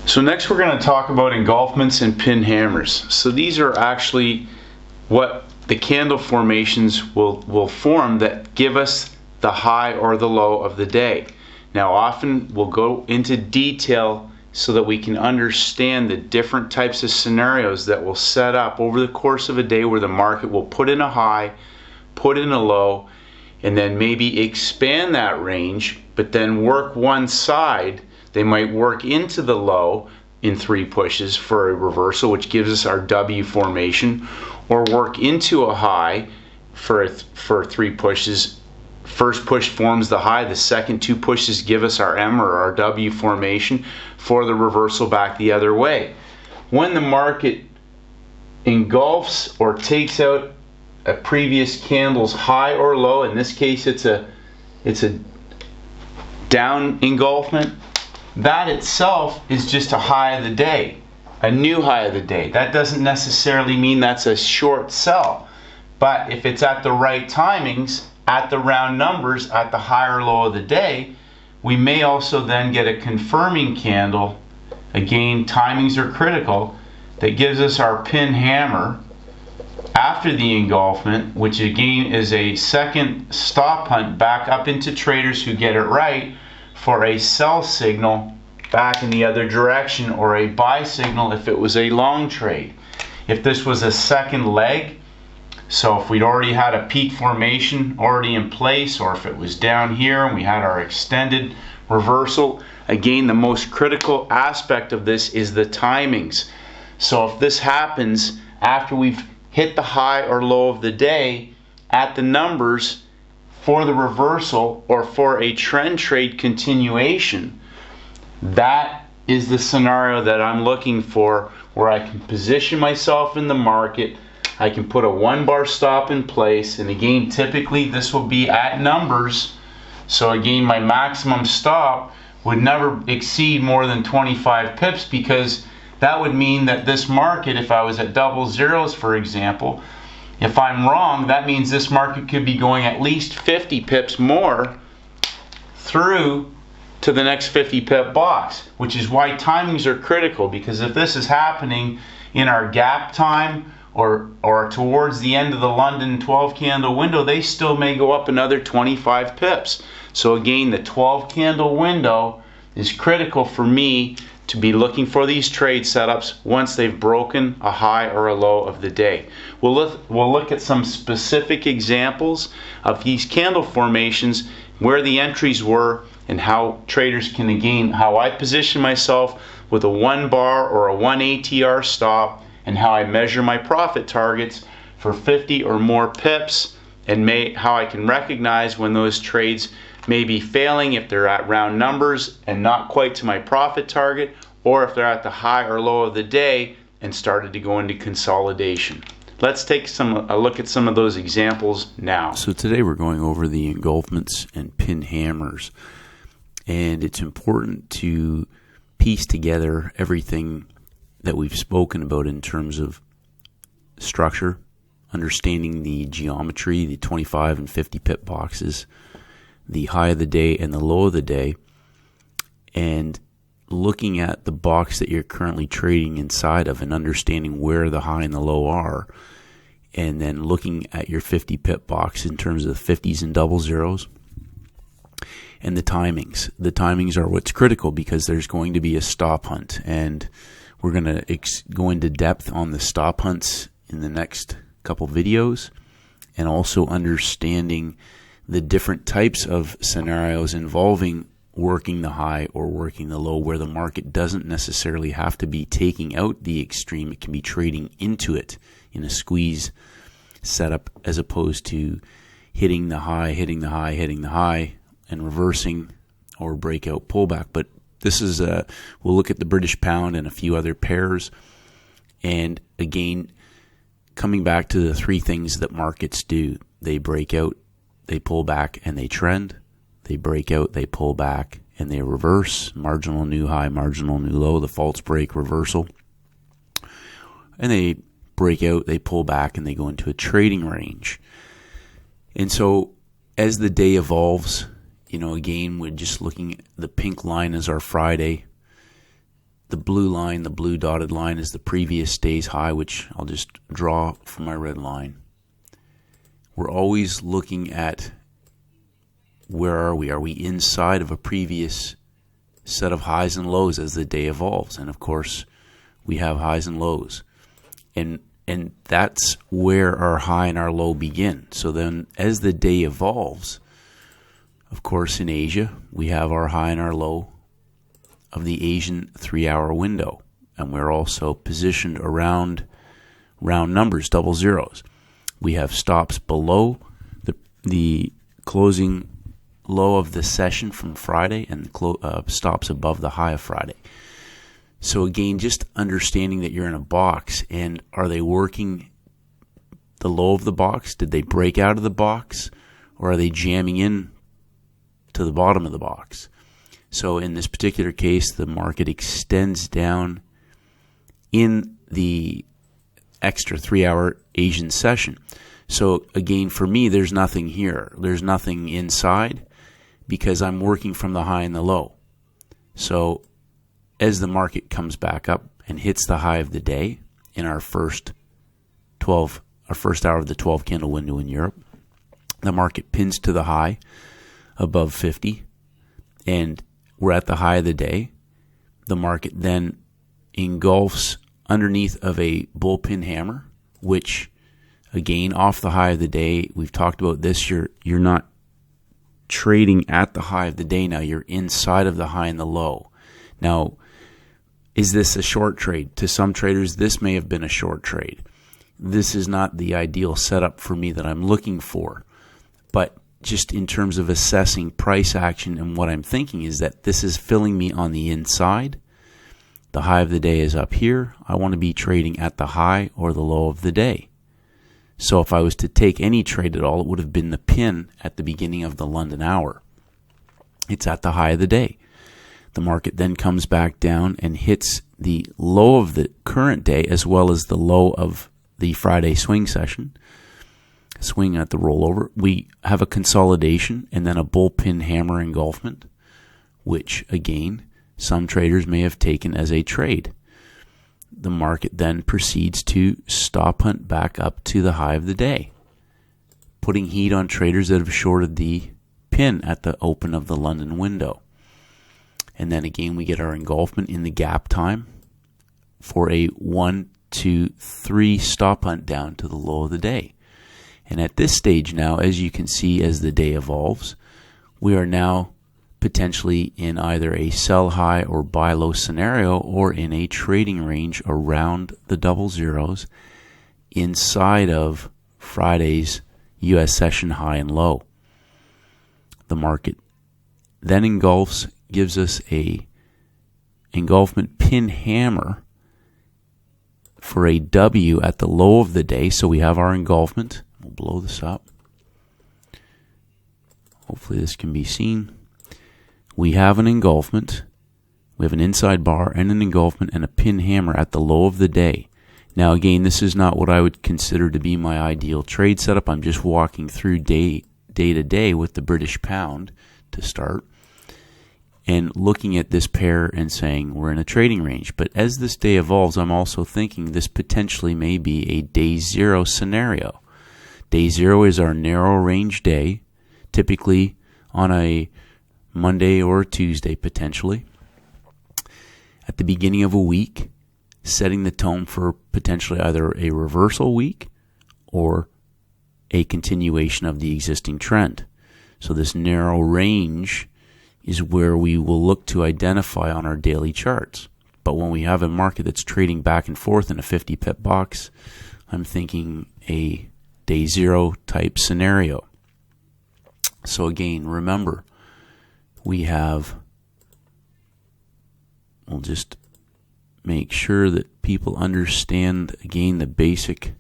So next we're going to talk about engulfments and pin hammers. So these are actually what the candle formations will form that give us the high or the low of the day. Now often we'll go into detail so that we can understand the different types of scenarios that will set up over the course of a day where the market will put in a high, put in a low, and then maybe expand that range, but then work one side. They might work into the low in 3 pushes for a reversal, which gives us our W formation, or work into a high for 3 pushes. First push forms the high, the second 2 pushes give us our M or our W formation for the reversal back the other way. When the market engulfs or takes out a previous candle's high or low, in this case it's a down engulfment, that itself is just a high of the day, a new high of the day. That doesn't necessarily mean that's a short sell, but if it's at the right timings, at the round numbers, at the high or low of the day, we may also then get a confirming candle. Again, timings are critical. That gives us our pin hammer after the engulfment, which again is a second stop hunt back up into traders who get it right for a sell signal back in the other direction, or a buy signal if it was a long trade. If this was a second leg, so if we'd already had a peak formation already in place, or if it was down here and we had our extended reversal, again the most critical aspect of this is the timings. So if this happens after we've hit the high or low of the day at the numbers for the reversal or for a trend trade continuation, that is the scenario that I'm looking for, where I can position myself in the market. I can put a 1-bar stop in place, and again typically this will be at numbers. So again, my maximum stop would never exceed more than 25 pips, because that would mean that this market, if I was at double zeros for example, if I'm wrong, that means this market could be going at least 50 pips more through to the next 50 pip box, which is why timings are critical, because if this is happening in our gap time or towards the end of the London 12 candle window, they still may go up another 25 pips. So again, the 12 candle window is critical for me to be looking for these trade setups once they've broken a high or a low of the day. We'll look at some specific examples of these candle formations, where the entries were, and how traders can, again, how I position myself with a 1-bar or a 1 ATR stop, and how I measure my profit targets for 50 or more pips, and how I can recognize when those trades may be failing if they're at round numbers and not quite to my profit target, or if they're at the high or low of the day and started to go into consolidation. Let's take a look at some of those examples now. So today we're going over the engulfments and pin hammers, and it's important to piece together everything that we've spoken about in terms of structure, understanding the geometry, the 25 and 50 pip boxes, the high of the day and the low of the day, and looking at the box that you're currently trading inside of and understanding where the high and the low are, and then looking at your 50 pip box in terms of the 50s and double zeros, and the timings. The timings are what's critical, because there's going to be a stop hunt, and we're going to go into depth on the stop hunts in the next couple videos, and also understanding the different types of scenarios involving working the high or working the low, where the market doesn't necessarily have to be taking out the extreme. It can be trading into it in a squeeze setup, as opposed to hitting the high, hitting the high, hitting the high, and reversing or breakout pullback. But this is we'll look at the British pound and a few other pairs, and again, coming back to the 3 things that markets do: they break out, they pull back, and they trend. They break out, they pull back, and they reverse. Marginal new high, marginal new low, the false break reversal. And they break out, they pull back, and they go into a trading range. And so as the day evolves, again, we're just looking at the pink line as our Friday. the blue line, the blue dotted line, is the previous day's high, which I'll just draw from my red line. We're always looking at where are we? Are we inside of a previous set of highs and lows as the day evolves? And of course, we have highs and lows. And that's where our high and our low begin. So then as the day evolves, of course, in Asia, we have our high and our low of the Asian 3-hour window. And we're also positioned around round numbers, double zeros. We have stops below the closing low of the session from Friday and stops above the high of Friday. So again, just understanding that you're in a box, and are they working the low of the box? Did they break out of the box, or are they jamming in to the bottom of the box? So in this particular case, the market extends down in the extra 3-hour Asian session. So again, for me, there's nothing here. There's nothing inside because I'm working from the high and the low. So as the market comes back up and hits the high of the day in our first hour of the 12 candle window in Europe, the market pins to the high above 50, and we're at the high of the day. The market then engulfs underneath of a bull pin hammer, which again, off the high of the day, we've talked about this, you're not trading at the high of the day now, you're inside of the high and the low. Now, is this a short trade? To some traders, this may have been a short trade. This is not the ideal setup for me that I'm looking for. But just in terms of assessing price action, and what I'm thinking is that this is filling me on the inside. The high of the day is up here. I want to be trading at the high or the low of the day. So if I was to take any trade at all, it would have been the pin at the beginning of the London hour. It's at the high of the day. The market then comes back down and hits the low of the current day as well as the low of the Friday swing session. Swing at the rollover. We have a consolidation and then a bull pin hammer engulfment, which again, some traders may have taken as a trade. The market then proceeds to stop hunt back up to the high of the day, putting heat on traders that have shorted the pin at the open of the London window. And then again, we get our engulfment in the gap time for a 1, 2, 3 stop hunt down to the low of the day. And at this stage now, as you can see, as the day evolves, we are now potentially in either a sell high or buy low scenario, or in a trading range around the double zeros inside of Friday's U.S. session high and low. The market then engulfs, gives us a engulfment pin hammer for a W at the low of the day. So we have our engulfment. We'll blow this up. Hopefully this can be seen. We have an engulfment. We have an inside bar and an engulfment and a pin hammer at the low of the day. Now again, this is not what I would consider to be my ideal trade setup. I'm just walking through day to day with the British pound to start, and looking at this pair and saying we're in a trading range. But as this day evolves, I'm also thinking this potentially may be a day zero scenario. Day zero is our narrow range day, typically on a Monday or a Tuesday potentially, at the beginning of a week, setting the tone for potentially either a reversal week or a continuation of the existing trend. So this narrow range is where we will look to identify on our daily charts. But when we have a market that's trading back and forth in a 50 pip box, I'm thinking a day zero type scenario. So again, remember, we'll just make sure that people understand, again, the basic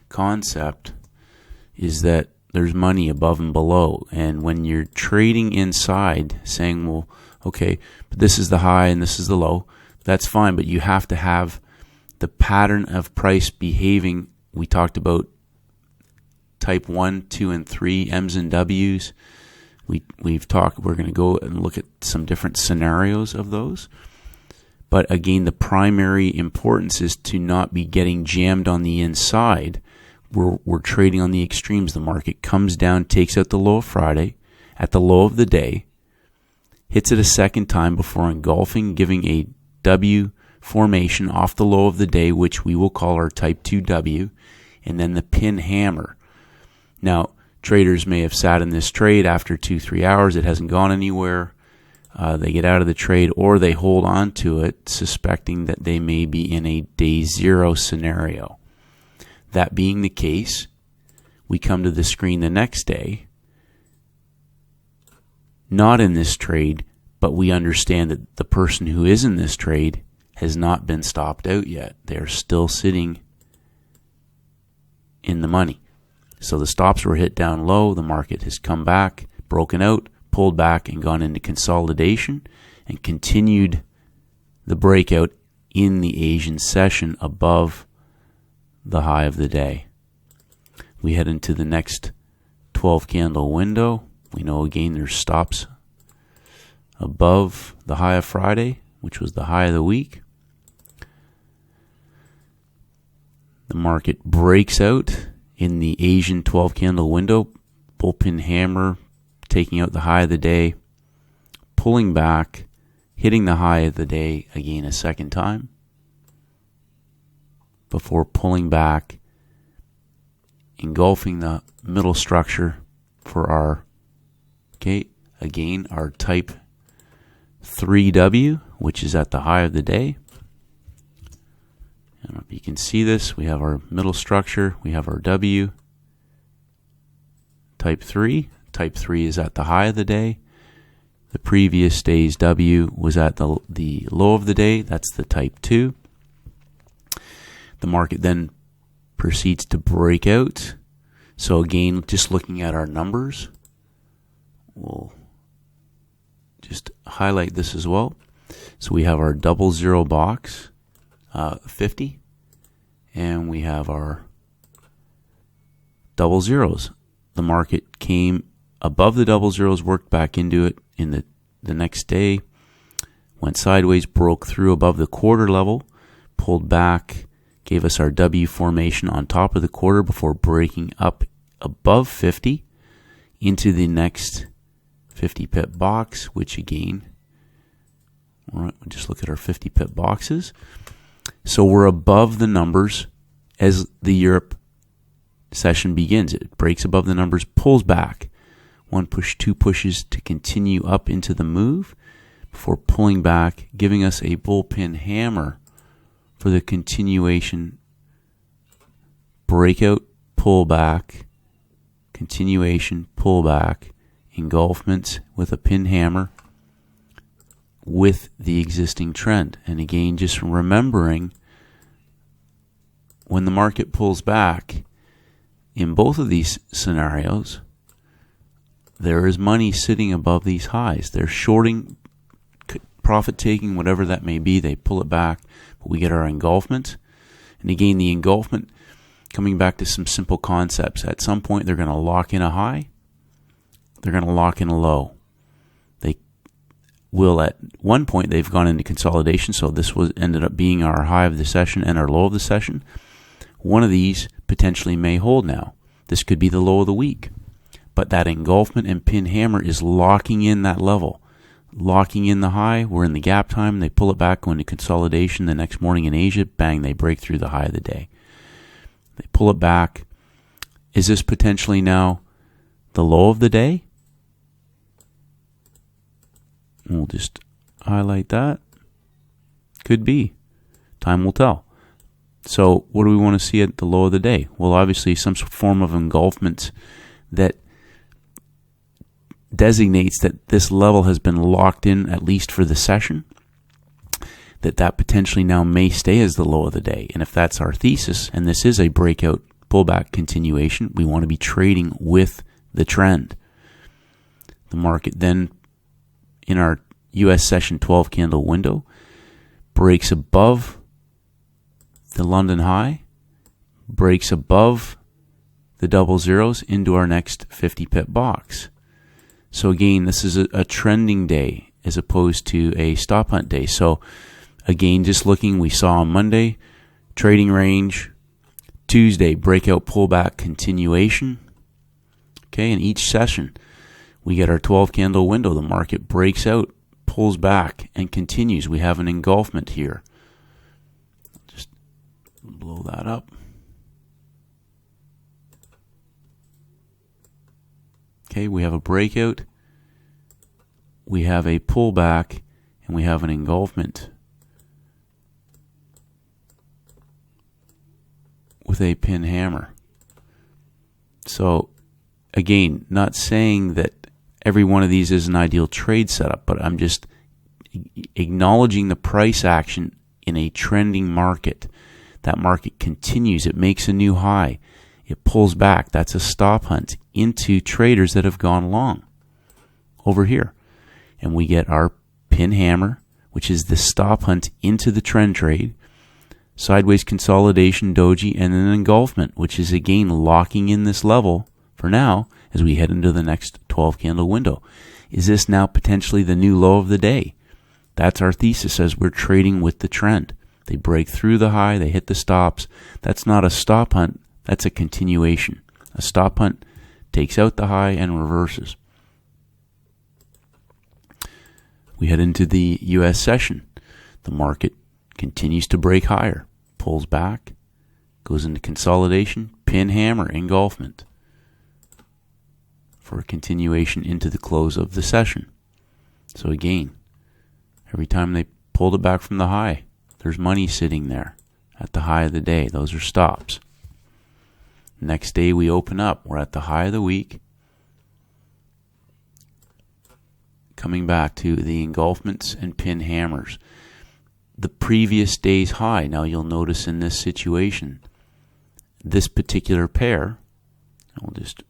concept is that there's money above and below. And when you're trading inside, saying, well, okay, but this is the high and this is the low, that's fine, but you have to have the pattern of price behaving. We talked about type 1, 2, and 3, M's and W's. We're going to go and look at some different scenarios of those. But again, the primary importance is to not be getting jammed on the inside. We're trading on the extremes. The market comes down, takes out the low of Friday at the low of the day, hits it a second time before engulfing, giving a W formation off the low of the day, which we will call our type 2W, and then the pin hammer. Now, traders may have sat in this trade after 2-3 hours. It hasn't gone anywhere. They get out of the trade, or they hold on to it, suspecting that they may be in a day zero scenario. That being the case, we come to the screen the next day, not in this trade, but we understand that the person who is in this trade has not been stopped out yet. They're still sitting in the money. So the stops were hit down low. The market has come back, broken out, pulled back, and gone into consolidation and continued the breakout in the Asian session above the high of the day. We head into the next 12 candle window. We know again there's stops above the high of Friday, which was the high of the week. The market breaks out in the Asian 12 candle window, bullpen hammer, taking out the high of the day, pulling back, hitting the high of the day again a second time, before pulling back, engulfing the middle structure for our, our type 3W, which is at the high of the day. I don't know if you can see this. We have our middle structure. We have our W. Type 3. Type 3 is at the high of the day. The previous day's W was at the low of the day. That's the type 2. The market then proceeds to break out. So again, just looking at our numbers, we'll just highlight this as well. So we have our 00 box, 50, and we have our double zeros. The market came above the double zeros, worked back into it in the next day, went sideways, broke through above the quarter level, pulled back, gave us our W formation on top of the quarter before breaking up above 50 into the next 50 pip box, which again, we'll just look at our 50 pip boxes. So we're above the numbers as the Europe session begins. It breaks above the numbers, pulls back. One push, two pushes to continue up into the move before pulling back, giving us a bullpen hammer for the continuation, breakout, pullback, continuation, pullback, engulfments with a pin hammer with the existing trend. And again, just remembering when the market pulls back, in both of these scenarios, there is money sitting above these highs. They're shorting, profit taking, whatever that may be. They pull it back, but we get our engulfment. And again, the engulfment, coming back to some simple concepts. At some point, they're going to lock in a high. They're going to lock in a low. They will, at one point, they've gone into consolidation. So this ended up being our high of the session and our low of the session. One of these potentially may hold now. This could be the low of the week. But that engulfment and pin hammer is locking in that level. Locking in the high. We're in the gap time. They pull it back, go into consolidation. The next morning in Asia, bang, they break through the high of the day. They pull it back. Is this potentially now the low of the day? We'll just highlight that. Could be. Time will tell. So what do we want to see at the low of the day? Well, obviously some form of engulfment that designates that this level has been locked in, at least for the session, that potentially now may stay as the low of the day. And if that's our thesis, and this is a breakout pullback continuation, we want to be trading with the trend. The market then, in our US session 12 candle window, breaks above the London high, breaks above the double zeros into our next 50 pip box. So again, this is a trending day as opposed to a stop hunt day. So Again, just looking, we saw on Monday, trading range. Tuesday, breakout pullback continuation. Okay, in each session, we get our 12 candle window. The market breaks out, pulls back, and continues. We have an engulfment here. Just blow that up. Okay, we have a breakout, we have a pullback, and we have an engulfment with a pin hammer. So again, not saying that every one of these is an ideal trade setup, but I'm just acknowledging the price action in a trending market. That market continues, it makes a new high, it pulls back. That's a stop hunt into traders that have gone long over here. And we get our pin hammer, which is the stop hunt into the trend trade, sideways consolidation doji, and an engulfment, which is again locking in this level for now as we head into the next 12 candle window. Is this now potentially the new low of the day? That's our thesis as we're trading with the trend. They break through the high, they hit the stops. That's not a stop hunt, that's a continuation. A stop hunt takes out the high and reverses. We head into the US session. The market continues to break higher, pulls back, goes into consolidation, pin hammer, engulfment for a continuation into the close of the session. So again, every time they pulled it back from the high, there's money sitting there at the high of the day. Those are stops. Next day we open up. We're at the high of the week. Coming back to the engulfments and pin hammers. The previous day's high. Now you'll notice in this situation, this particular pair, I'll just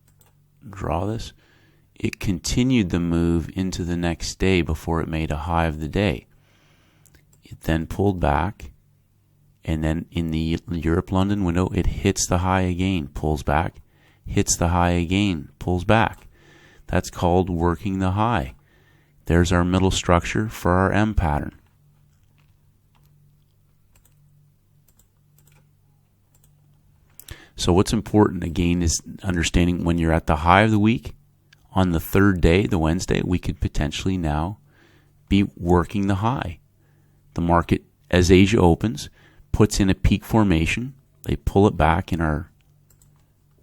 draw this, it continued the move into the next day before it made a high of the day. It then pulled back, and then in the Europe-London window, it hits the high again, pulls back, hits the high again, pulls back. That's called working the high. There's our middle structure for our M pattern. So what's important, again, is understanding when you're at the high of the week, on the third day, the Wednesday, we could potentially now be working the high. The market, as Asia opens, puts in a peak formation. They pull it back in our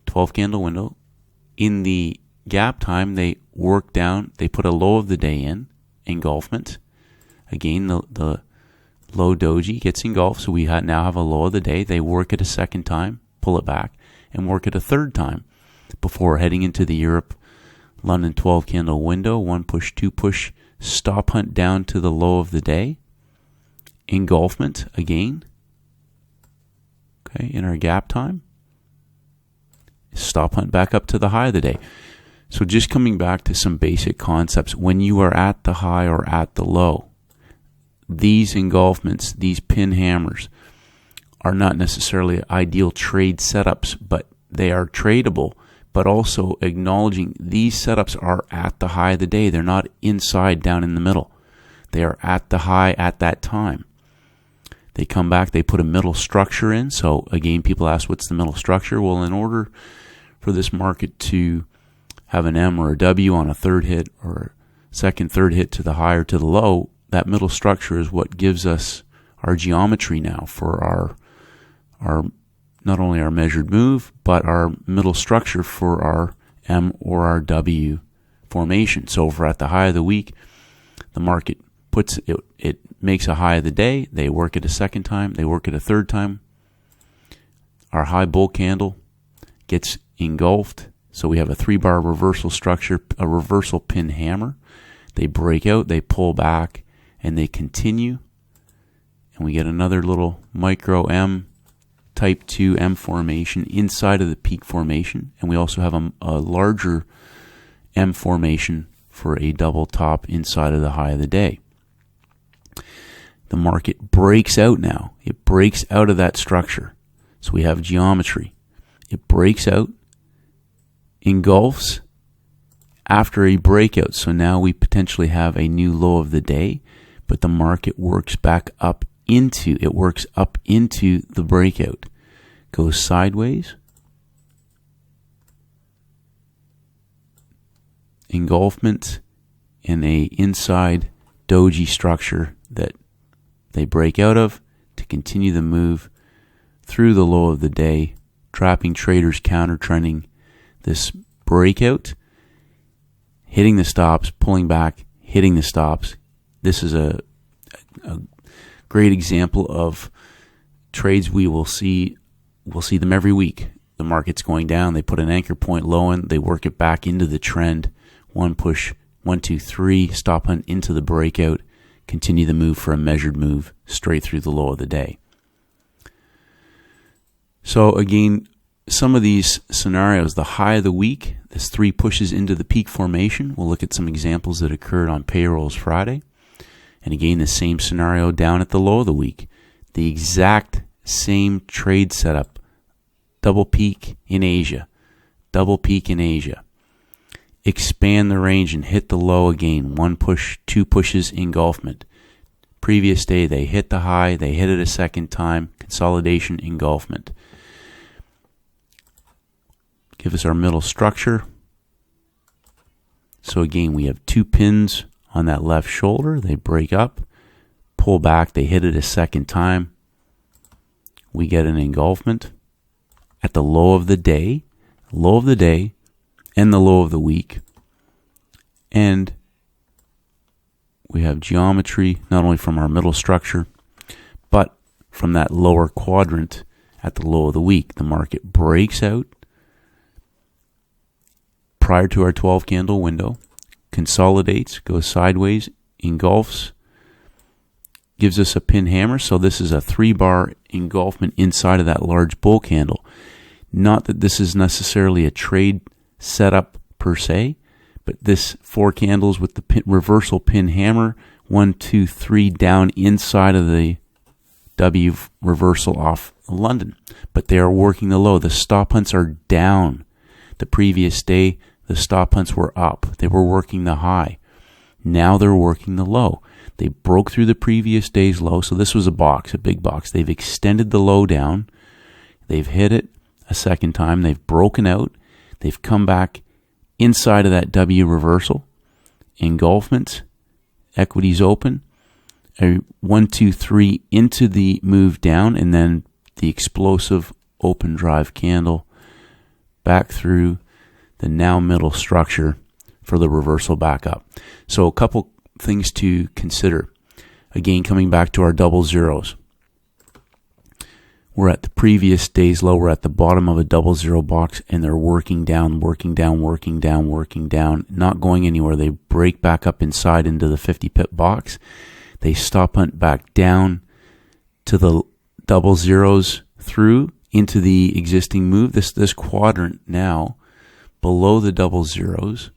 12 candle window. In the gap time, they work down, they put a low of the day in, engulfment. Again, the low doji gets engulfed, so we now have a low of the day. They work it a second time, pull it back, and work it a third time before heading into the Europe-London 12 candle window. One push, two push, stop hunt down to the low of the day. Engulfment again. Okay, in our gap time. Stop hunt back up to the high of the day. So just coming back to some basic concepts. When you are at the high or at the low, these engulfments, these pin hammers, are not necessarily ideal trade setups, but they are tradable. But also acknowledging these setups are at the high of the day. They're not inside down in the middle. They are at the high at that time. They come back, they put a middle structure in. So again, people ask, what's the middle structure? Well, in order for this market to have an M or a W on a third hit or second, third hit to the high or to the low, that middle structure is what gives us our geometry now for our not only our measured move, but our middle structure for our M or our W formation. So if we're at the high of the week, the market puts it makes a high of the day, they work it a second time, they work it a third time. Our high bull candle gets engulfed. So we have a 3-bar reversal structure, a reversal pin hammer. They break out, they pull back, and they continue. And we get another little micro M type 2 M formation inside of the peak formation. And we also have a larger M formation for a double top inside of the high of the day. The market breaks out now. It breaks out of that structure. So we have geometry. It breaks out, engulfs after a breakout. So now we potentially have a new low of the day, but the market works back up it works up into the breakout, goes sideways, engulfment in a inside doji structure that they break out of to continue the move through the low of the day, trapping traders counter trending this breakout, hitting the stops, pulling back, hitting the stops. This is a great example of trades we will see. We'll see them every week. The market's going down, they put an anchor point low in, they work it back into the trend. One push, 1, 2, 3, stop hunt into the breakout, continue the move for a measured move straight through the low of the day. So again, some of these scenarios, the high of the week, this 3 pushes into the peak formation. We'll look at some examples that occurred on payrolls Friday. And again, the same scenario down at the low of the week. The exact same trade setup. Double peak in Asia. Double peak in Asia. Expand the range and hit the low again. 1 push, 2 pushes, engulfment. Previous day, they hit the high, they hit it a second time, consolidation, engulfment. Give us our middle structure. So again, we have 2 pins on that left shoulder. They break up, pull back, they hit it a second time. We get an engulfment at the low of the day, and the low of the week. And we have geometry not only from our middle structure, but from that lower quadrant at the low of the week. The market breaks out prior to our 12 candle window, consolidates, goes sideways, engulfs, gives us a pin hammer. So this is a 3-bar engulfment inside of that large bull candle. Not that this is necessarily a trade setup per se, but this 4 candles with the reversal pin hammer, 1, 2, 3 down inside of the W reversal off London. But they are working the low. The stop hunts are down. The previous day, the stop hunts were up. They were working the high. Now they're working the low. They broke through the previous day's low. So this was a box, a big box. They've extended the low down. They've hit it a second time. They've broken out. They've come back inside of that W reversal. Engulfment. Equities open. A 1, 2, 3 into the move down, and then the explosive open drive candle back through the now middle structure for the reversal back up. So a couple things to consider. Again, coming back to our double zeros. We're at the previous day's low. We're at the bottom of a double zero box, and they're working down, working down, working down, working down, not going anywhere. They break back up inside into the 50 pip box. They stop hunt back down to the double zeros through into the existing move. This quadrant now below the double zeros.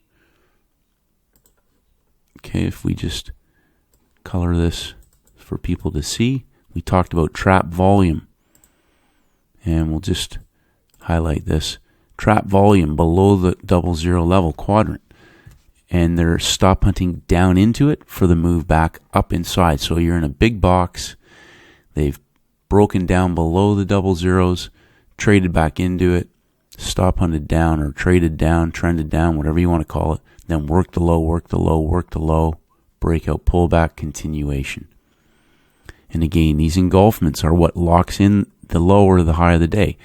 Okay, if we just color this for people to see, we talked about trap volume. And we'll just highlight this. Trap volume below the double zero level quadrant. And they're stop hunting down into it for the move back up inside. So you're in a big box. They've broken down below the double zeros, traded back into it, stop hunted down or traded down, trended down, whatever you want to call it. Then work the low, work the low, work the low, breakout, pullback, continuation. And again, these engulfments are what locks in the low or the high of the day.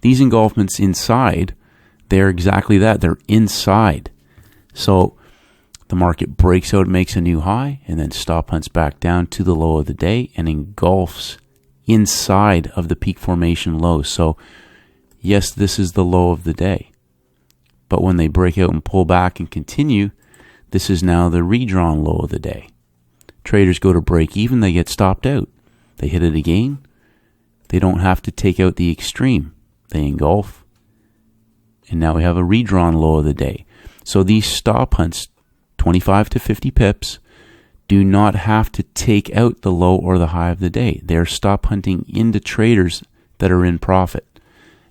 These engulfments inside, they're exactly that. They're inside. So the market breaks out, makes a new high, and then stop hunts back down to the low of the day and engulfs inside of the peak formation low. So yes, this is the low of the day. But when they break out and pull back and continue, this is now the redrawn low of the day. Traders go to break even, they get stopped out. They hit it again. They don't have to take out the extreme. They engulf. And now we have a redrawn low of the day. So these stop hunts, 25 to 50 pips, do not have to take out the low or the high of the day. They're stop hunting into traders that are in profit.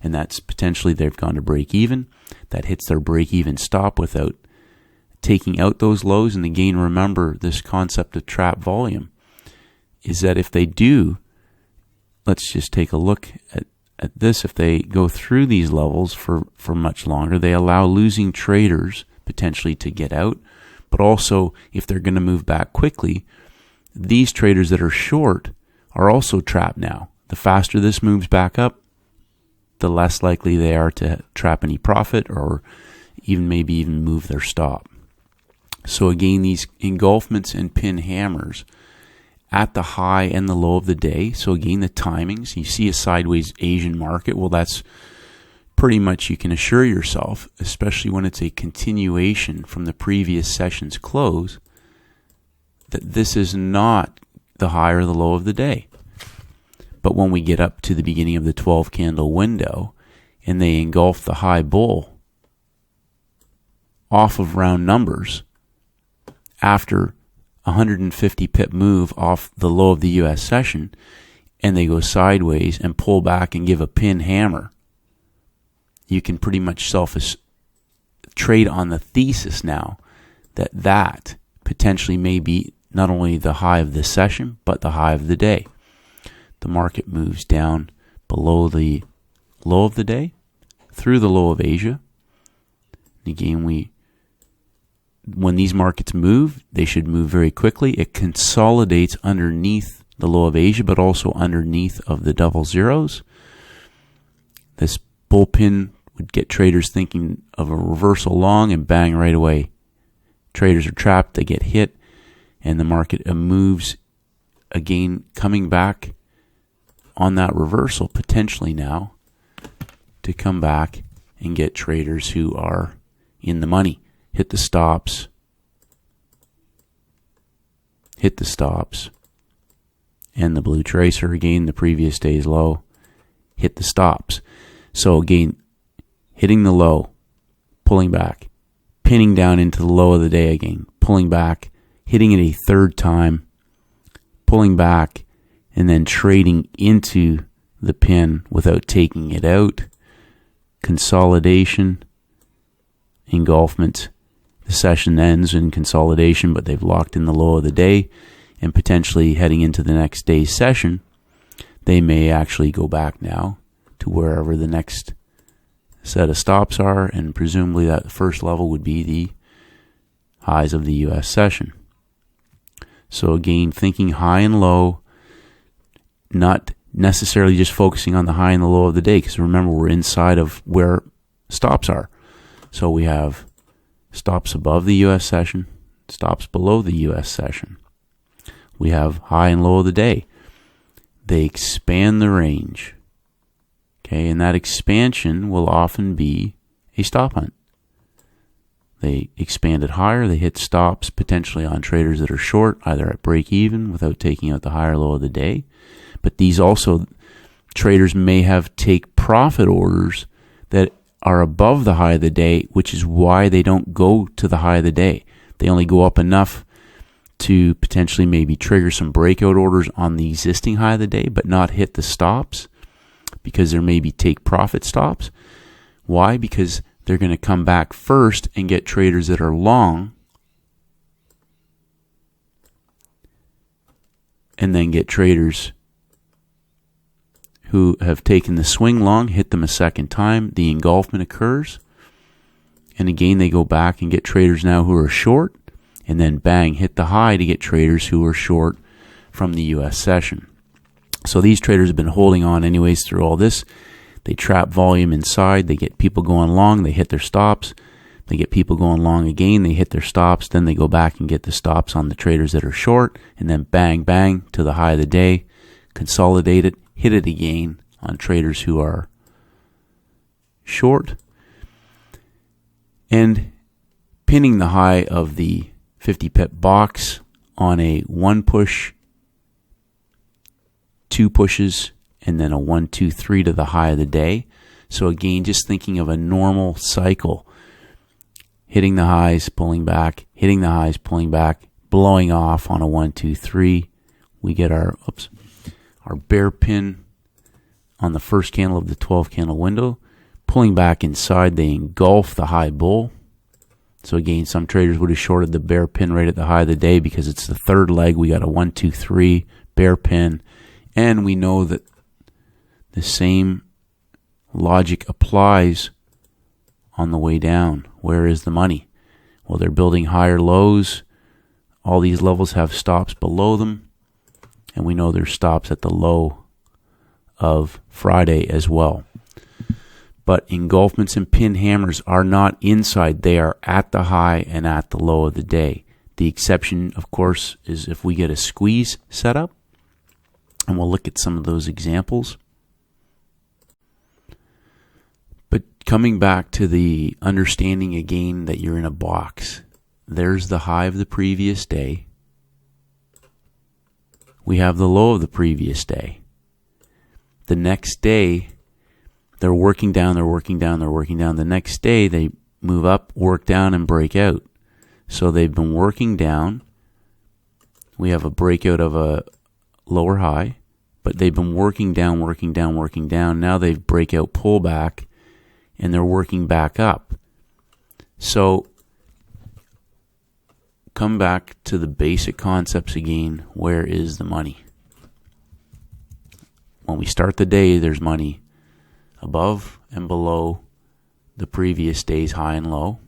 And that's potentially they've gone to break even. That hits their break even stop without taking out those lows. And again, remember this concept of trap volume. is that if they do, let's just take a look at this. If they go through these levels for much longer, they allow losing traders potentially to get out. But also, if they're going to move back quickly, these traders that are short are also trapped now. The faster this moves back up, the less likely they are to trap any profit or maybe even move their stop. So again, these engulfments and pin hammers at the high and the low of the day. So again, the timings, you see a sideways Asian market. Well, that's pretty much, you can assure yourself, especially when it's a continuation from the previous session's close, that this is not the high or the low of the day. But when we get up to the beginning of the 12 candle window and they engulf the high bull off of round numbers after 150 pip move off the low of the US session, and they go sideways and pull back and give a pin hammer, you can pretty much trade on the thesis now that potentially may be not only the high of this session, but the high of the day. The market moves down below the low of the day, through the low of Asia. And again, when these markets move, they should move very quickly. It consolidates underneath the low of Asia, but also underneath of the double zeros. This bullpen would get traders thinking of a reversal long, and bang, right away. Traders are trapped, they get hit, and the market moves again, coming back on that reversal, potentially now, to come back and get traders who are in the money. Hit the stops, and the blue tracer, again, the previous day's low, hit the stops. So again, hitting the low, pulling back, pinning down into the low of the day again, pulling back, hitting it a third time, pulling back, and then trading into the pin without taking it out. Consolidation, engulfment. The session ends in consolidation, but they've locked in the low of the day, and potentially heading into the next day's session, they may actually go back now to wherever the next set of stops are, and presumably that first level would be the highs of the US session. So again, thinking high and low, not necessarily just focusing on the high and the low of the day, because remember, we're inside of where stops are. So we have stops above the US session, stops below the US session. We have high and low of the day. They expand the range. Okay, and that expansion will often be a stop hunt. They expand it higher, they hit stops potentially on traders that are short, either at break even without taking out the high or low of the day. But these also, traders may have take profit orders that are above the high of the day, which is why they don't go to the high of the day. They only go up enough to potentially maybe trigger some breakout orders on the existing high of the day, but not hit the stops, because there may be take profit stops. Why? Because they're going to come back first and get traders that are long, and then get traders who have taken the swing long, hit them a second time, the engulfment occurs, and again they go back and get traders now who are short, and then bang, hit the high to get traders who are short from the US session. So these traders have been holding on anyways through all this. They trap volume inside, they get people going long, they hit their stops, they get people going long again, they hit their stops, then they go back and get the stops on the traders that are short, and then bang, bang to the high of the day, consolidate it, hit it again on traders who are short, and pinning the high of the 50 pip box on a 1 push, 2 pushes, and then a 1, 2, 3 to the high of the day. So again, just thinking of a normal cycle, hitting the highs, pulling back, hitting the highs, pulling back, blowing off on a 1, 2, 3. We get our bear pin on the first candle of the 12 candle window, pulling back inside, they engulf the high bull. So again, some traders would have shorted the bear pin right at the high of the day because it's the third leg. We got a 1, 2, 3 bear pin, and we know that the same logic applies on the way down. Where is the money? Well, they're building higher lows. All these levels have stops below them, and we know there's stops at the low of Friday as well. But engulfments and pin hammers are not inside. They are at the high and at the low of the day. The exception, of course, is if we get a squeeze set up, and we'll look at some of those examples. But coming back to the understanding again that you're in a box, there's the high of the previous day. We have the low of the previous day. The next day, they're working down, they're working down, they're working down. The next day, they move up, work down, and break out. So they've been working down. We have a breakout of a lower high, but they've been working down, working down, working down. Now they've breakout pullback, and they're working back up. So come back to the basic concepts again. Where is the money? When we start the day, there's money above and below the previous day's high and low.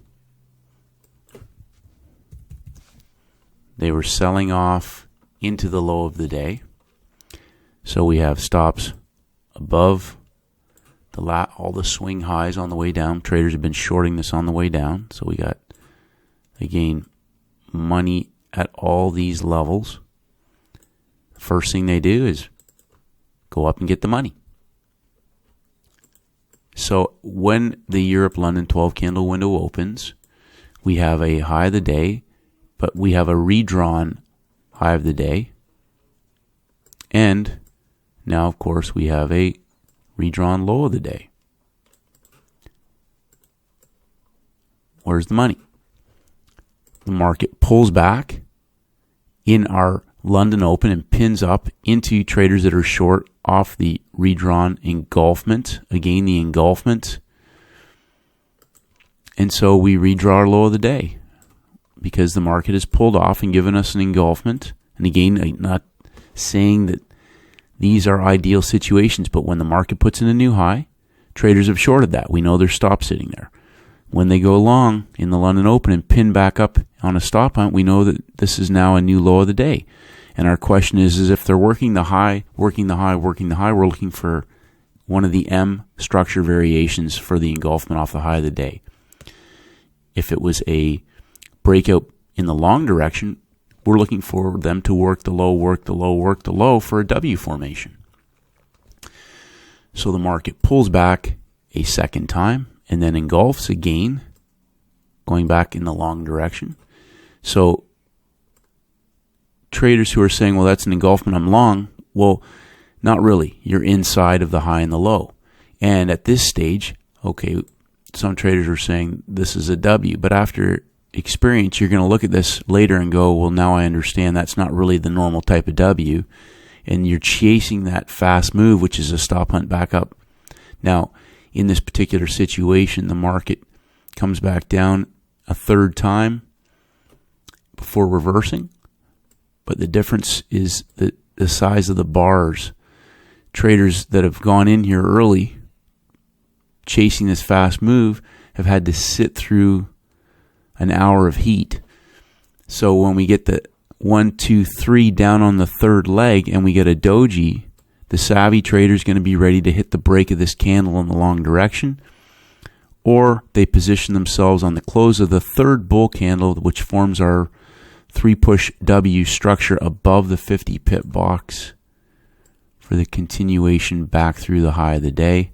They were selling off into the low of the day. So we have stops above all the swing highs on the way down. Traders have been shorting this on the way down. So we got, again, money at all these levels. First thing they do is go up and get the money. So when the Europe-London 12 candle window opens, we have a high of the day, but we have a redrawn high of the day. And now, of course, we have a redrawn low of the day. Where's the money? The market pulls back in our London open and pins up into traders that are short off the redrawn engulfment. Again, the engulfment. And so we redraw our low of the day because the market has pulled off and given us an engulfment. And again, I'm not saying that these are ideal situations, but when the market puts in a new high, traders have shorted that. We know there's stops sitting there. When they go long in the London Open and pin back up on a stop hunt, we know that this is now a new low of the day. And our question is if they're working the high, working the high, working the high, we're looking for one of the M structure variations for the engulfment off the high of the day. If it was a breakout in the long direction, we're looking for them to work the low, work the low, work the low for a W formation. So the market pulls back a second time and then engulfs again, going back in the long direction. So traders who are saying, well, that's an engulfment, I'm long. Well, not really. You're inside of the high and the low. And at this stage, okay, some traders are saying this is a W, but after experience, you're going to look at this later and go, well, now I understand that's not really the normal type of W. And you're chasing that fast move, which is a stop hunt back up. Now, in this particular situation, the market comes back down a third time before reversing. But the difference is the size of the bars. Traders that have gone in here early, chasing this fast move, have had to sit through an hour of heat. So when we get the 1, 2, 3 down on the third leg and we get a doji, the savvy trader is going to be ready to hit the break of this candle in the long direction, or they position themselves on the close of the third bull candle, which forms our 3-push W structure above the 50 pip box for the continuation back through the high of the day,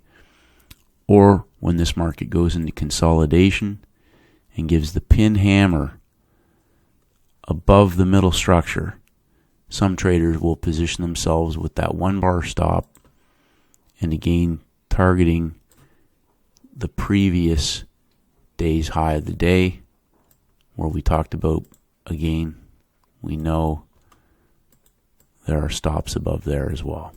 or when this market goes into consolidation and gives the pin hammer above the middle structure. Some traders will position themselves with that 1-bar stop and again targeting the previous day's high of the day, where we talked about, again, we know there are stops above there as well.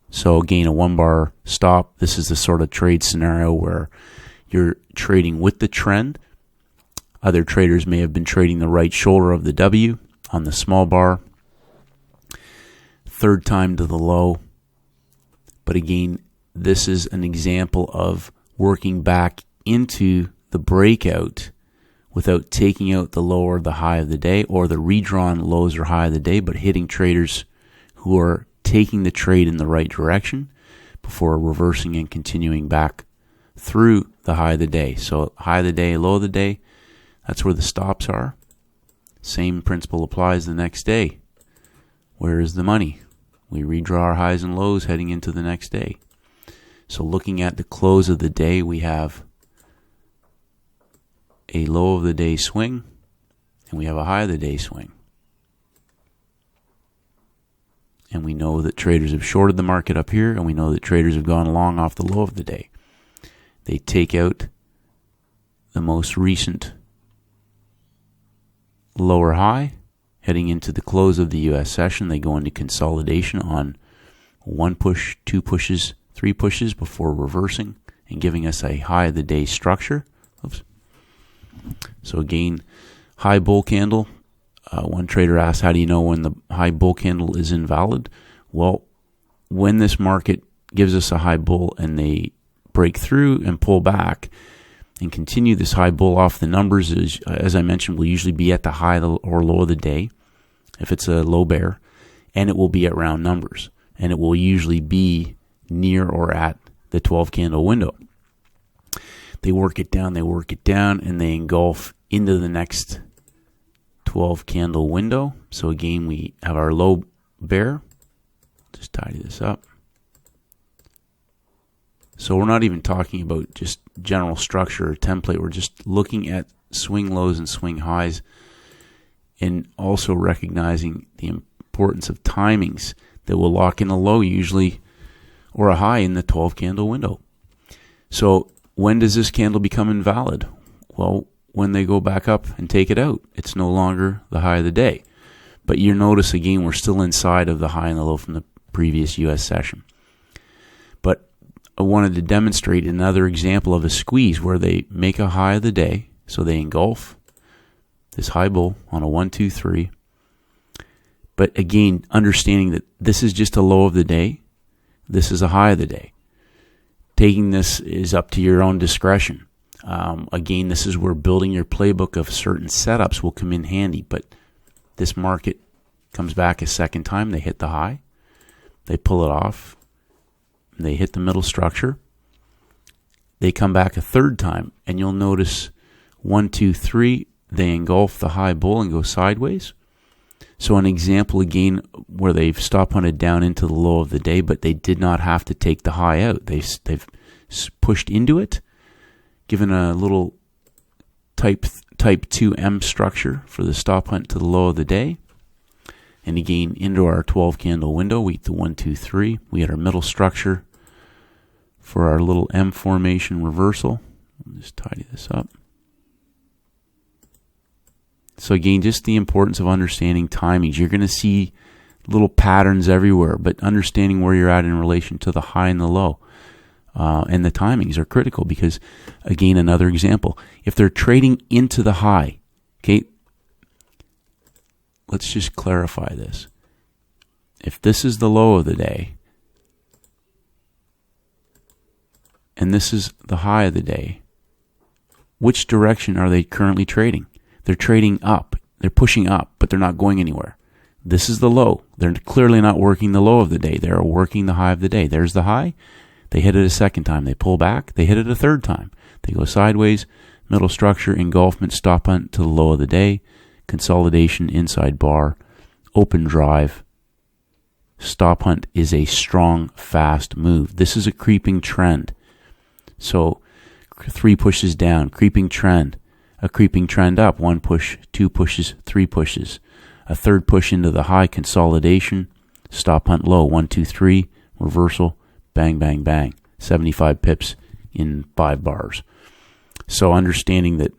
So again, a 1-bar stop. This is the sort of trade scenario where you're trading with the trend. Other traders may have been trading the right shoulder of the W on the small bar. third time to the low. But again, this is an example of working back into the breakout without taking out the low or the high of the day or the redrawn lows or high of the day, but hitting traders who are taking the trade in the right direction before reversing and continuing back through the high of the day. So high of the day, low of the day, that's where the stops are. Same principle applies the next day. Where is the money? We redraw our highs and lows heading into the next day. So looking at the close of the day, we have a low of the day swing, and we have a high of the day swing. And we know that traders have shorted the market up here, and we know that traders have gone long off the low of the day. They take out the most recent lower high. Heading into the close of the U.S. session, they go into consolidation on one push, two pushes, three pushes before reversing and giving us a high of the day structure. Oops. So again, high bull candle. One trader asked, how do you know when the high bull candle is invalid? Well, when this market gives us a high bull and they break through and pull back and continue this high bull off the numbers, as I mentioned, will usually be at the high or low of the day if it's a low bear, and it will be at round numbers, and it will usually be near or at the 12 candle window. They work it down, and they engulf into the next 12 candle window. So again, we have our low bear. Just tidy this up. So we're not even talking about just general structure or template. We're just looking at swing lows and swing highs, and also recognizing the importance of timings that will lock in a low usually or a high in the 12 candle window. So when does this candle become invalid? Well, when they go back up and take it out, it's no longer the high of the day. But you notice again, we're still inside of the high and the low from the previous U.S. session. But I wanted to demonstrate another example of a squeeze where they make a high of the day. So they engulf this high bull on a 1, 2, 3. But again, understanding that this is just a low of the day. This is a high of the day. Taking this is up to your own discretion. Again, this is where building your playbook of certain setups will come in handy. But this market comes back a second time. They hit the high. They pull it off. They hit the middle structure. They come back a third time. And you'll notice 1, 2, 3, they engulf the high bull and go sideways. So an example again where they've stop hunted down into the low of the day, but they did not have to take the high out. They've pushed into it, given a little type 2M structure for the stop hunt to the low of the day. And again, into our 12 candle window, we get the 1, 2, 3. We had our middle structure for our little M formation reversal. I'll just tidy this up. So again, just the importance of understanding timings. You're going to see little patterns everywhere, but understanding where you're at in relation to the high and the low. And the timings are critical because, again, another example. If they're trading into the high, okay, let's just clarify this. If this is the low of the day, and this is the high of the day, which direction are they currently trading? They're trading up. They're pushing up, but they're not going anywhere. This is the low. They're clearly not working the low of the day. They're working the high of the day. There's the high. They hit it a second time. They pull back. They hit it a third time. They go sideways, middle structure, engulfment, stop hunt to the low of the day, consolidation, inside bar, open drive. Stop hunt is a strong, fast move. This is a creeping trend. So 3 pushes down, creeping trend. A creeping trend up, 1 push, 2 pushes, 3 pushes. A third push into the high, consolidation, stop hunt low, 1, 2, 3, reversal, bang, bang, bang. 75 pips in 5 bars. So understanding that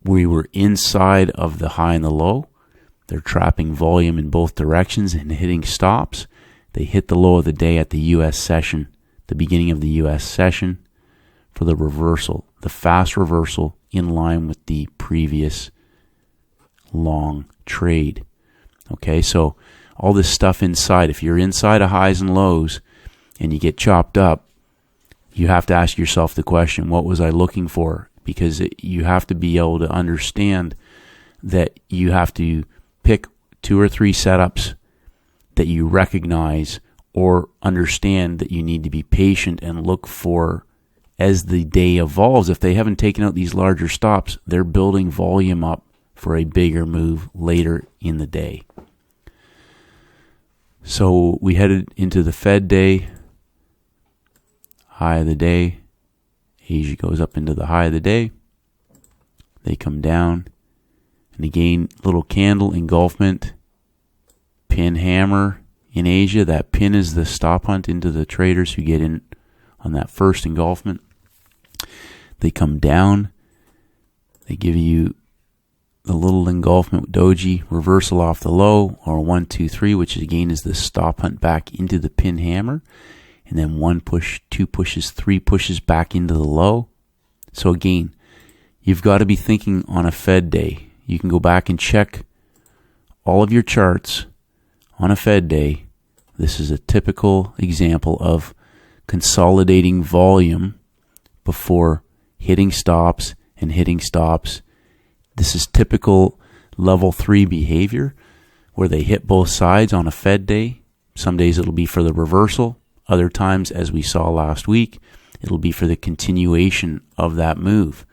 we were inside of the high and the low, they're trapping volume in both directions and hitting stops. They hit the low of the day at the U.S. session, the beginning of the U.S. session for the reversal, the fast reversal in line with the previous long trade. Okay, so all this stuff inside. If you're inside of highs and lows and you get chopped up, you have to ask yourself the question, what was I looking for? Because you have to be able to understand that you have to pick 2 or 3 setups that you recognize or understand that you need to be patient and look for as the day evolves. If they haven't taken out these larger stops, they're building volume up for a bigger move later in the day. So we headed into the Fed day, high of the day. Asia goes up into the high of the day. They come down. And again, little candle engulfment, pin hammer in Asia. That pin is the stop hunt into the traders who get in on that first engulfment. They come down. They give you the little engulfment doji reversal off the low, or 1, 2, 3, which again is the stop hunt back into the pin hammer. And then 1 push, 2 pushes, 3 pushes back into the low. So again, you've got to be thinking on a Fed day. You can go back and check all of your charts on a Fed day. This is a typical example of consolidating volume before hitting stops and hitting stops. This is typical level 3 behavior where they hit both sides on a Fed day. Some days it'll be for the reversal. Other times, as we saw last week, it'll be for the continuation of that move.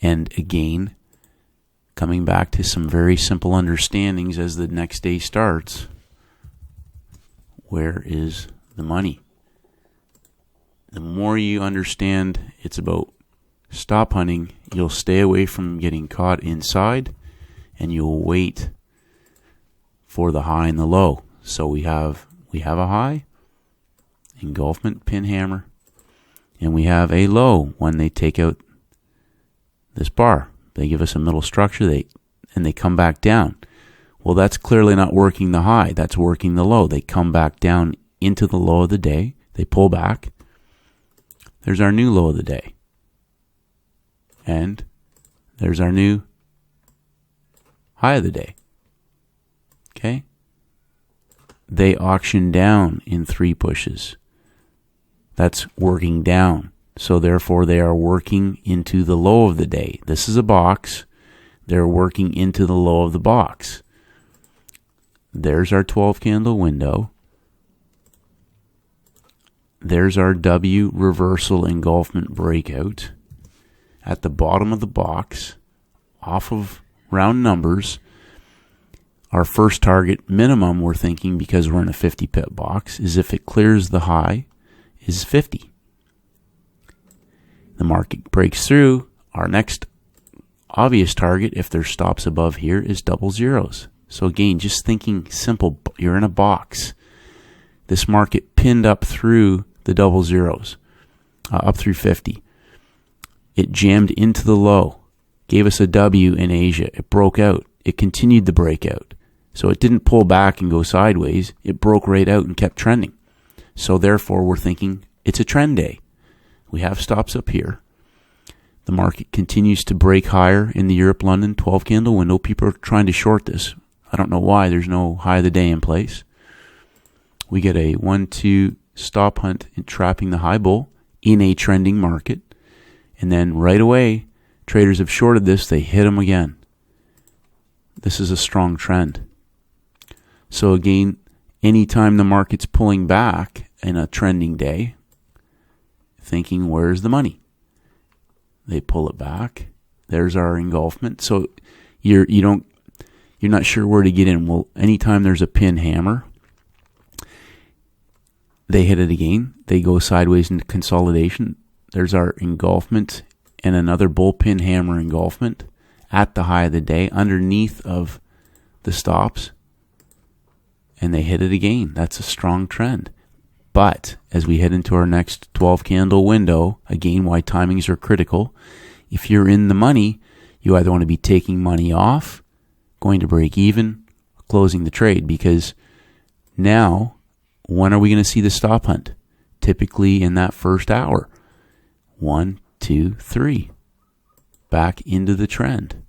And again, coming back to some very simple understandings as the next day starts. Where is the money? The more you understand it's about stop hunting, you'll stay away from getting caught inside, and you'll wait for the high and the low. So we have a high, engulfment, pin hammer, and we have a low when they take out this bar. They give us a middle structure, and they come back down. Well, that's clearly not working the high. That's working the low. They come back down into the low of the day. They pull back. There's our new low of the day. And there's our new high of the day. Okay? They auction down in 3 pushes. That's working down. So therefore they are working into the low of the day. This is a box. They're working into the low of the box. There's our 12 candle window. There's our W reversal engulfment breakout. At the bottom of the box, off of round numbers, our first target minimum, we're thinking, because we're in a 50 pip box, is if it clears the high, is 50. The market breaks through. Our next obvious target, if there's stops above here, is double zeros. So again, just thinking simple, you're in a box. This market pinned up through the double zeros, up through 50. It jammed into the low, gave us a W in Asia. It broke out. It continued the breakout. So it didn't pull back and go sideways. It broke right out and kept trending. So therefore, we're thinking it's a trend day. We have stops up here. The market continues to break higher in the Europe-London 12 candle window. People are trying to short this. I don't know why. There's no high of the day in place. We get a 1-2 stop hunt and trapping the high bull in a trending market. And then right away, traders have shorted this. They hit them again. This is a strong trend. So again, anytime the market's pulling back in a trending day, thinking, where's the money? They pull it back. There's our engulfment. So you're not sure where to get in. Well, anytime there's a pin hammer, they hit it again. They go sideways into consolidation. There's our engulfment and another bullpin hammer engulfment at the high of the day underneath of the stops. And they hit it again. That's a strong trend. But as we head into our next 12 candle window, again, why timings are critical. If you're in the money, you either want to be taking money off, going to break even, or closing the trade, because now, when are we going to see the stop hunt? Typically in that first hour. 1, 2, 3. Back into the trend.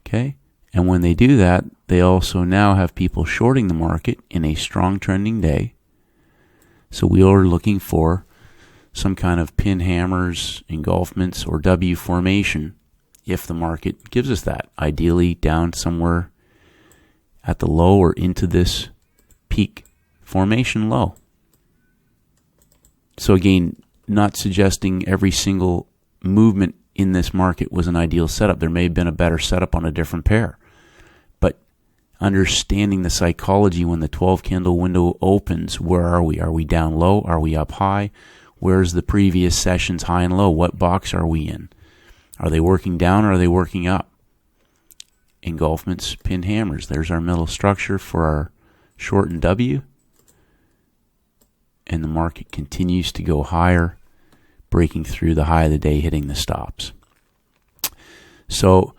Okay? And when they do that, they also now have people shorting the market in a strong trending day. So we are looking for some kind of pin hammers, engulfments, or W formation if the market gives us that. Ideally down somewhere at the low or into this peak formation low. So again, not suggesting every single movement in this market was an ideal setup. There may have been a better setup on a different pair. But understanding the psychology when the 12 candle window opens, where are we? Are we down low? Are we up high? Where's the previous session's high and low? What box are we in? Are they working down or are they working up? Engulfments, pin hammers. There's our middle structure for our short and W. And the market continues to go higher, breaking through the high of the day, hitting the stops. So,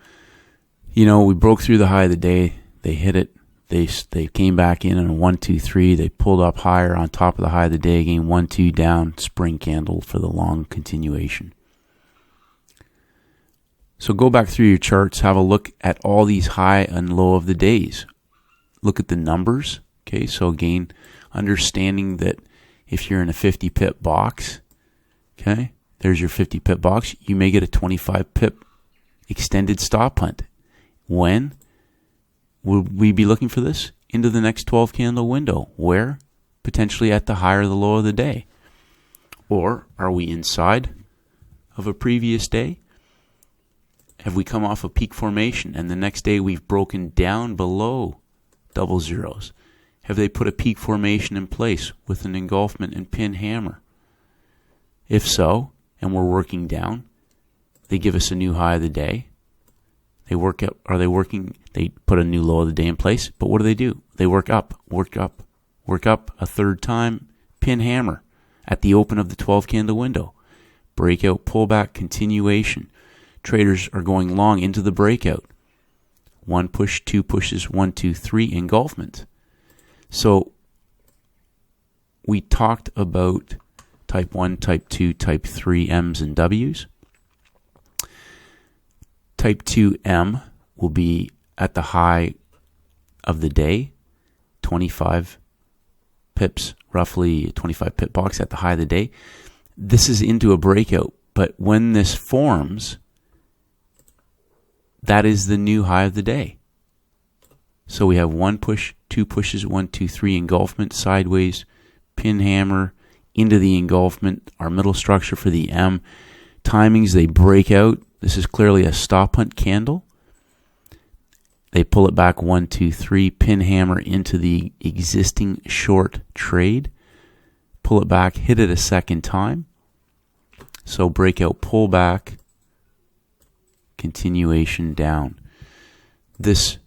we broke through the high of the day. They hit it. They came back in a 1, 2, 3. They pulled up higher on top of the high of the day again. 1, 2 down, spring candle for the long continuation. So go back through your charts. Have a look at all these high and low of the days. Look at the numbers. Okay, so again, understanding that if you're in a 50 pip box, okay, there's your 50 pip box. You may get a 25 pip extended stop hunt. When would we be looking for this? Into the next 12 candle window. Where? Potentially at the high or the low of the day. Or are we inside of a previous day? Have we come off a peak formation and the next day we've broken down below double zeros? Have they put a peak formation in place with an engulfment and pin hammer? If so, and we're working down, they give us a new high of the day. They work up. Are they working? They put a new low of the day in place. But what do? They work up a third time, pin hammer at the open of the 12 candle window. Breakout, pullback, continuation. Traders are going long into the breakout. 1 push, 2 pushes, 1, 2, 3 engulfment. So we talked about type 1, type 2, type 3 M's and W's. Type 2M will be at the high of the day, 25 pips, roughly 25 pip box at the high of the day. This is into a breakout, but when this forms, that is the new high of the day. So we have 1 push, 2 pushes, 1, 2, 3 engulfment, sideways, pin hammer, into the engulfment, our middle structure for the M. Timings, they break out. This is clearly a stop hunt candle. They pull it back 1, 2, 3, pin hammer into the existing short trade. Pull it back, hit it a second time. So breakout, pullback, continuation down. This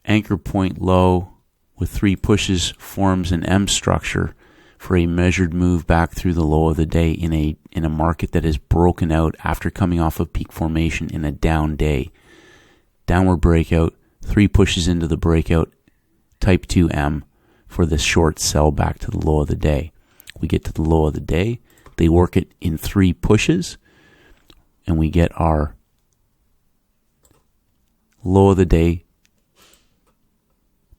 anchor point low with 3 pushes forms an M structure for a measured move back through the low of the day in a market that is broken out after coming off of peak formation in a down day. Downward breakout, 3 pushes into the breakout, type 2M for this short sell back to the low of the day. We get to the low of the day, they work it in 3 pushes, and we get our low of the day,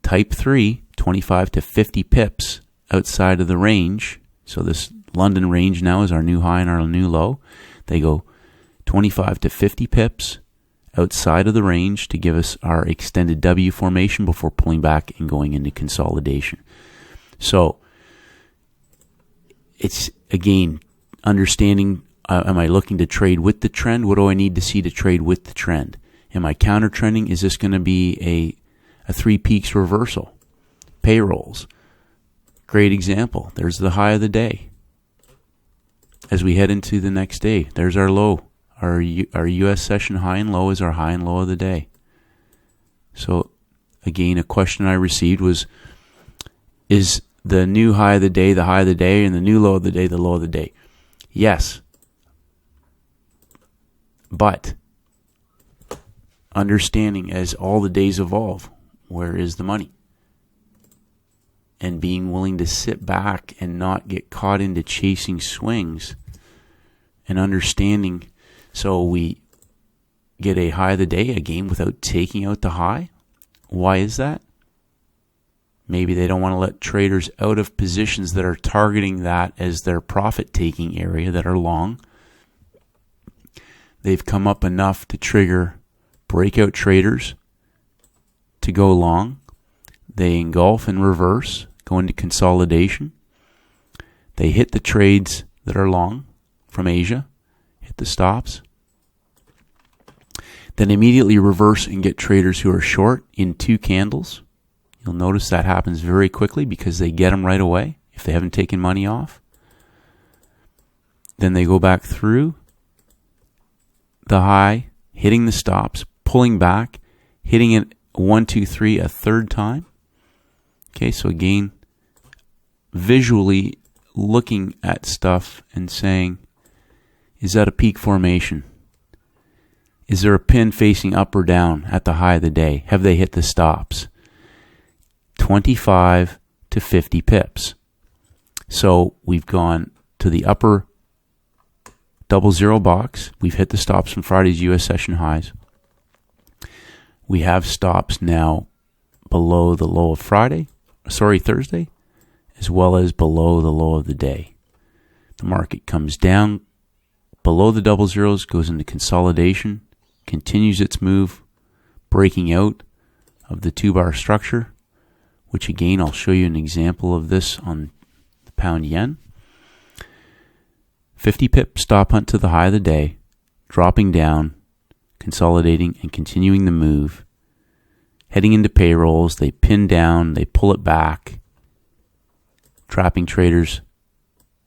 type 3, 25 to 50 pips outside of the range. So this London range now is our new high and our new low. They go 25 to 50 pips outside of the range to give us our extended W formation before pulling back and going into consolidation. So it's, again, understanding, am I looking to trade with the trend? What do I need to see to trade with the trend? Am I counter trending? Is this going to be a 3 peaks reversal? Payrolls. Great example. There's the high of the day. As we head into the next day, there's our low. Our U.S. session high and low is our high and low of the day. So, again, a question I received was, is the new high of the day the high of the day and the new low of the day the low of the day? Yes. But understanding as all the days evolve, where is the money? And being willing to sit back and not get caught into chasing swings and understanding. So we get a high of the day again without taking out the high. Why is that? Maybe they don't want to let traders out of positions that are targeting that as their profit-taking area that are long. They've come up enough to trigger breakout traders to go long. They engulf and reverse, go into consolidation. They hit the trades that are long from Asia, hit the stops. Then immediately reverse and get traders who are short in 2 candles. You'll notice that happens very quickly because they get them right away if they haven't taken money off. Then they go back through the high, hitting the stops, pulling back, hitting it 1, 2, 3 a third time. Okay, so again, visually looking at stuff and saying, is that a peak formation? Is there a pin facing up or down at the high of the day? Have they hit the stops? 25 to 50 pips. So we've gone to the upper 00 box. We've hit the stops from Friday's US session highs. We have stops now below the low of Thursday, as well as below the low of the day. The market comes down below the 00s, goes into consolidation, continues its move, breaking out of the 2-bar structure, which again, I'll show you an example of this on the pound yen. 50 pip stop hunt to the high of the day, dropping down, consolidating and continuing the move. Heading into payrolls, they pin down, they pull it back, trapping traders,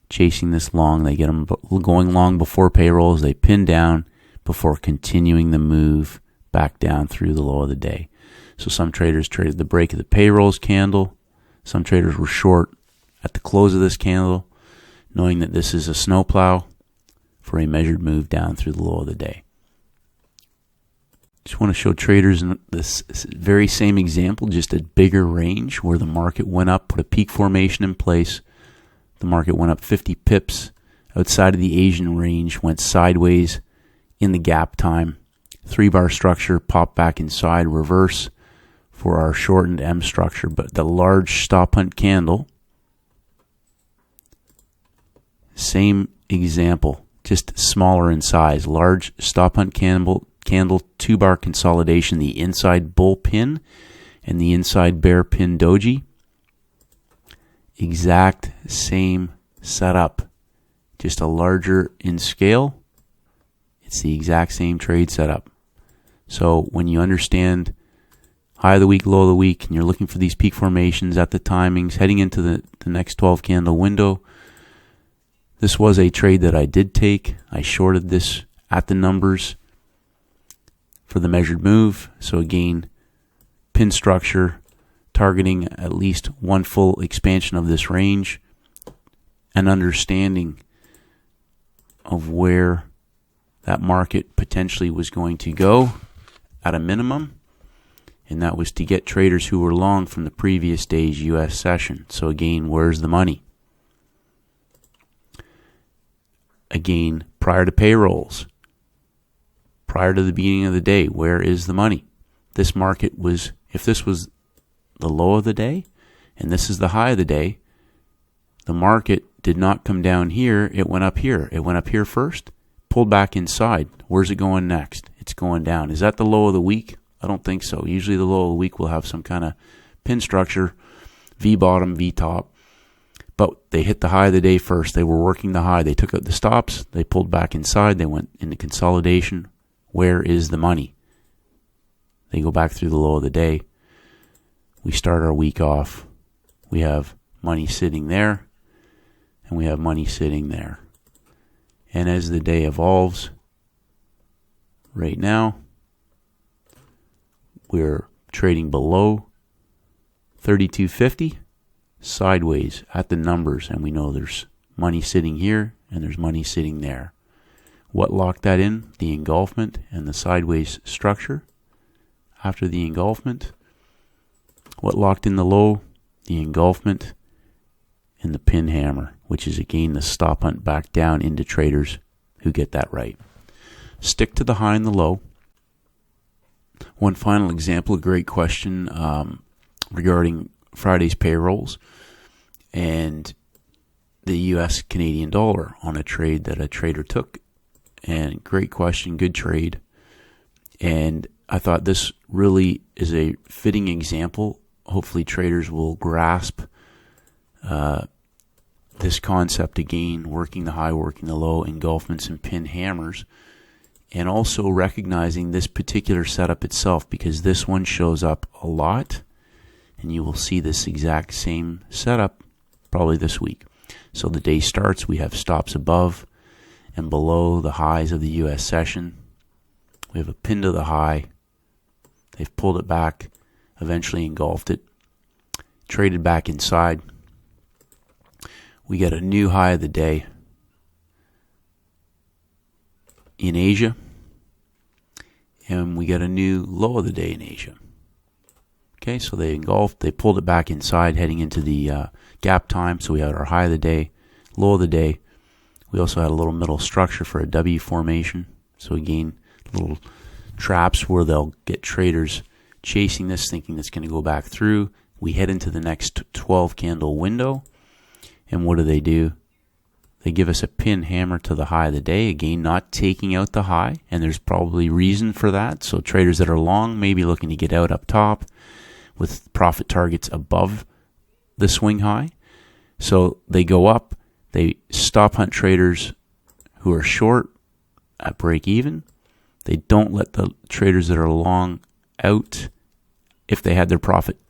chasing this long. They get them going long before payrolls, they pin down before continuing the move back down through the low of the day. So some traders traded the break of the payrolls candle. Some traders were short at the close of this candle, knowing that this is a snowplow for a measured move down through the low of the day. Just want to show traders in this very same example, just a bigger range where the market went up, put a peak formation in place. The market went up 50 pips outside of the Asian range, went sideways in the gap time. 3-bar structure, pop back inside, reverse for our shortened M structure. But the large stop hunt candle, same example, just smaller in size. Large stop hunt candle, 2-bar consolidation, the inside bull pin and the inside bear pin doji. Exact same setup, just a larger in scale. It's the exact same trade setup. So when you understand high of the week, low of the week, and you're looking for these peak formations at the timings, heading into the next 12 candle window, this was a trade that I did take. I shorted this at the numbers for the measured move. So again, pin structure, targeting at least one full expansion of this range, and understanding of where that market potentially was going to go at a minimum, and that was to get traders who were long from the previous day's US session. So again, where's the money? Again, prior to payrolls, prior to the beginning of the day, where is the money? This market was, if this was the low of the day and this is the high of the day, the market did not come down here, it went up here. It went up here first, pulled back inside. Where's it going next? It's going down. Is that the low of the week? I don't think so. Usually the low of the week will have some kind of pin structure, V bottom, V top. But they hit the high of the day first. They were working the high. They took out the stops. They pulled back inside. They went into consolidation. Where is the money? They go back through the low of the day. We start our week off. We have money sitting there, and we have money sitting there. And as the day evolves, right now, we're trading below 32.50, sideways at the numbers, and we know there's money sitting here and there's money sitting there. What locked that in? The engulfment and the sideways structure. After the engulfment, what locked in the low? The engulfment and the pin hammer, which is again the stop hunt back down into traders who get that right. Stick to the high and the low. One final example, a great question regarding Friday's payrolls and the U.S. Canadian dollar on a trade that a trader took. And great question, good trade. And I thought this really is a fitting example. Hopefully traders will grasp this concept again, working the high, working the low, engulfments and pin hammers, and also recognizing this particular setup itself, because this one shows up a lot, and you will see this exact same setup probably this week. So the day starts, we have stops above and below the highs of the U.S. session. We have a pin to the high. They've pulled it back, eventually engulfed it, traded back inside. We get a new high of the day in Asia, and we get a new low of the day in Asia. Okay, so they engulfed, they pulled it back inside heading into the gap time. So we had our high of the day, low of the day. We also had a little middle structure for a W formation. So again, little traps where they'll get traders chasing this, thinking it's going to go back through. We head into the next 12 candle window, and what do? They give us a pin hammer to the high of the day, again not taking out the high, and there's probably reason for that. So traders that are long may be looking to get out up top with profit targets above the swing high. So they go up, they stop hunt traders who are short at break even. They don't let the traders that are long out if they had their profit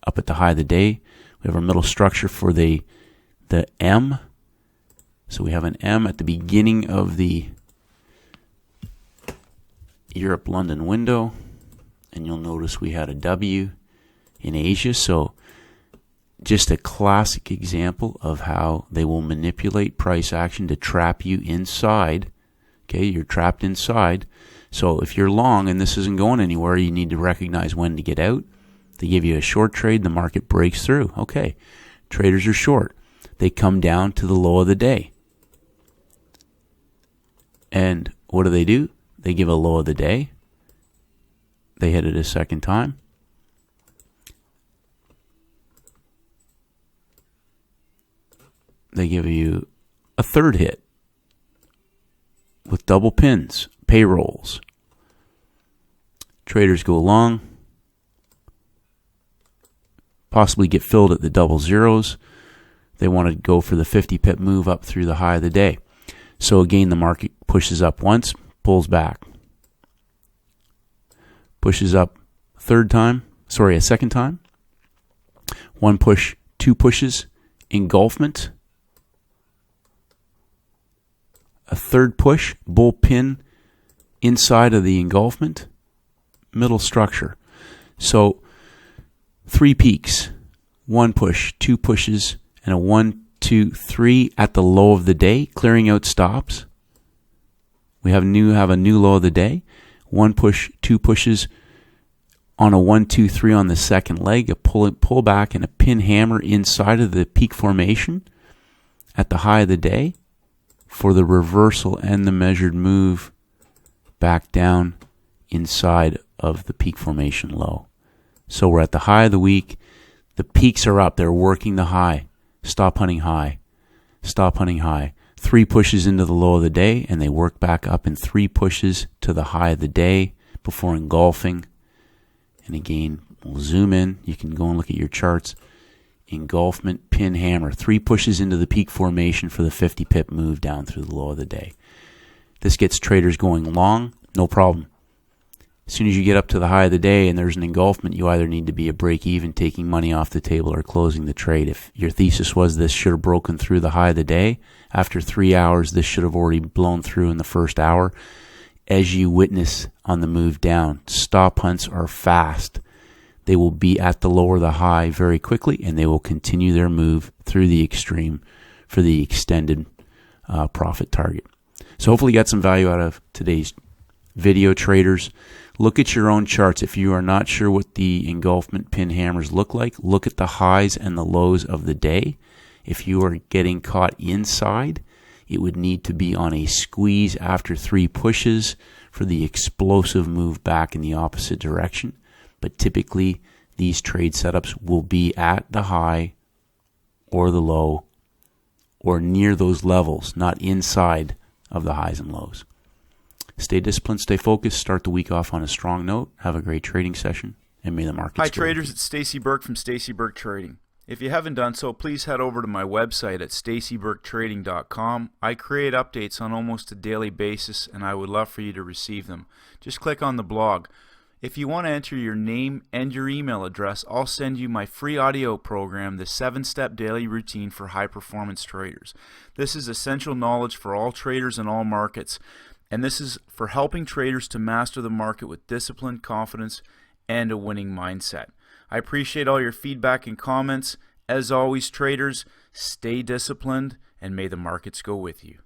up at the high of the day. We have our middle structure for the M. So we have an M at the beginning of the Europe-London window, and you'll notice we had a W in Asia. So just a classic example of how they will manipulate price action to trap you inside. Okay, you're trapped inside. So if you're long and this isn't going anywhere, you need to recognize when to get out. They give you a short trade, the market breaks through. Okay, traders are short. They come down to the low of the day. And what do? They give a low of the day. They hit it a second time. They give you a third hit with double pins, payrolls. Traders go long, possibly get filled at the double zeros. They want to go for the 50 pip move up through the high of the day. So again, the market pushes up once, pulls back. Pushes up a second time. One push, two pushes, engulfment. A third push, bull pin inside of the engulfment, middle structure. So 3 peaks, one push, two pushes, and a 1, 2, 3 at the low of the day, clearing out stops. We have a new low of the day. One push, two pushes on a 1, 2, 3 on the second leg, a pull back and a pin hammer inside of the peak formation at the high of the day for the reversal and the measured move back down inside of the peak formation low. So we're at the high of the week. The peaks are up. They're working the high. Stop hunting high. Stop hunting high. 3 pushes into the low of the day, and they work back up in 3 pushes to the high of the day before engulfing. And again, we'll zoom in. You can go and look at your charts. Engulfment, pin hammer. 3 pushes into the peak formation for the 50 pip move down through the low of the day. This gets traders going long, no problem. As soon as you get up to the high of the day and there's an engulfment, you either need to be a break even, taking money off the table, or closing the trade. If your thesis was this should have broken through the high of the day, after 3 hours, this should have already blown through in the first hour. As you witness on the move down, stop hunts are fast. They will be at the low or the high very quickly, and they will continue their move through the extreme for the extended profit target. So hopefully you got some value out of today's video, traders. Look at your own charts. If you are not sure what the engulfment pin hammers look like, look at the highs and the lows of the day. If you are getting caught inside, it would need to be on a squeeze after 3 pushes for the explosive move back in the opposite direction. But typically, these trade setups will be at the high or the low or near those levels, not inside of the highs and lows. Stay disciplined, stay focused, start the week off on a strong note. Have a great trading session, and may the markets Hi traders, it's Stacey Burke from Stacey Burke Trading. If you haven't done so, please head over to my website at staceyburketrading.com. I create updates on almost a daily basis, and I would love for you to receive them. Just click on the blog. If you want to enter your name and your email address, I'll send you my free audio program, The 7-Step Daily Routine for High Performance Traders. This is essential knowledge for all traders in all markets, and this is for helping traders to master the market with discipline, confidence, and a winning mindset. I appreciate all your feedback and comments. As always, traders, stay disciplined, and may the markets go with you.